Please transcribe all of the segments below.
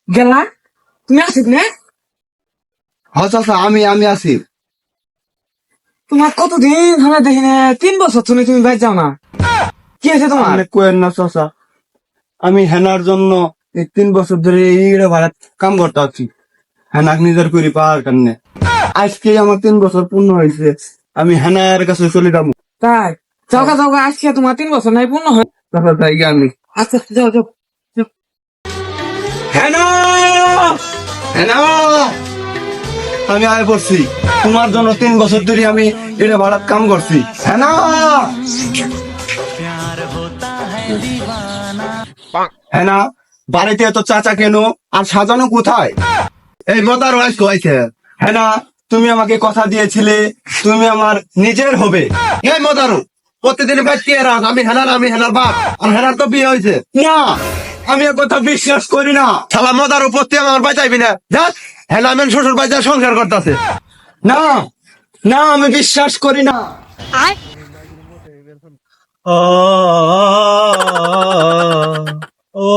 গেলা তুমি আসিস না? হ্যাঁ চাচা, আমি আছি। তোমার কতদিন ধরে দেখি না, 3 বছর তুমি বাইর যাও না, কি আছে তোমার? আপনি কোয়েন না চাচা, আমি হেনার জন্য এই 3 বছর ধরে এই ভাড়া কাম করতে আছি, হেনাক নিজের করি পাওয়ার কারণে। আজকে আমার 3 বছর পূর্ণ হয়েছে, আমি হেনার কাছে চলে যাবো। তাই যাওগা আসছে, তোমার 3 বছর নাই পূর্ণ হয়। চাচা তাই আমি আচ্ছা যাও যাও যাও। হেনা, হেনা, আমি আয় পড়ছি। তোমার জন্য 3 বছর ধরে আমি এটা ভাড়াত কাম করছি। হেনা, হেনা, বাড়িতে এত চাচা কেন আর সাজানো কোথায়? এই মতার ওয়াইস হয়েছে। হেনা, তুমি আমাকে কথা দিয়েছিলে তুমি আমার নিজের হবে। এই মতারু, প্রতিদিন ব্যক্তি রাখ আমি হেনার বাপ, আর হেনার তো বিয়ে হয়েছে না। আমি এ কথা বিশ্বাস করি না। শালা মদার উপর তুই আমার বাঁচাইবি না। দেখ, হেনা আমি শ্বশুর বাচ্চা সংসার করতেছে। না না, আমি বিশ্বাস করি না। ও ও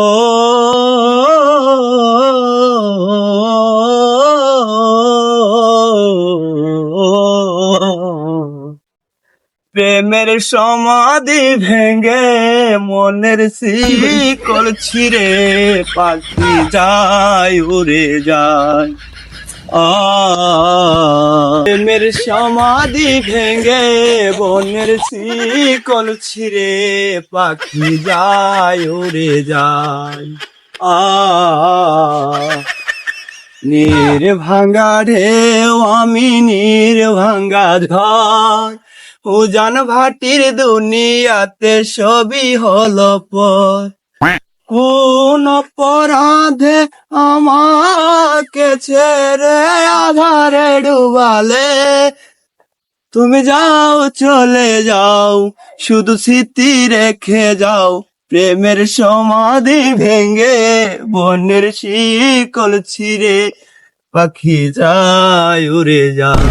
প্রেমের সমাধি ভেঙে মনের শিকল ছিঁড়ে পাখি যায় উড়ে যায়। প্রেমের সমাধি ভেঙে বনের শিকল ছিঁড়ে পাখি যায় উড়ে যায়। নীর ভাঙ্গা ঢেউ আমি নীর ভাঙ্গা ঝড়, উজান ভাটির দুনিয়াতে সবই হলো পর। কোন অপরাধে আমাকে ছেড়ে আধারে ডুবালে, তুমি যাও চলে যাও শুধু স্মৃতি রেখে যাও। প্রেমের সমাধি ভেঙে বনের শিকল ছিঁড়ে পাখি যায় উড়ে যায়।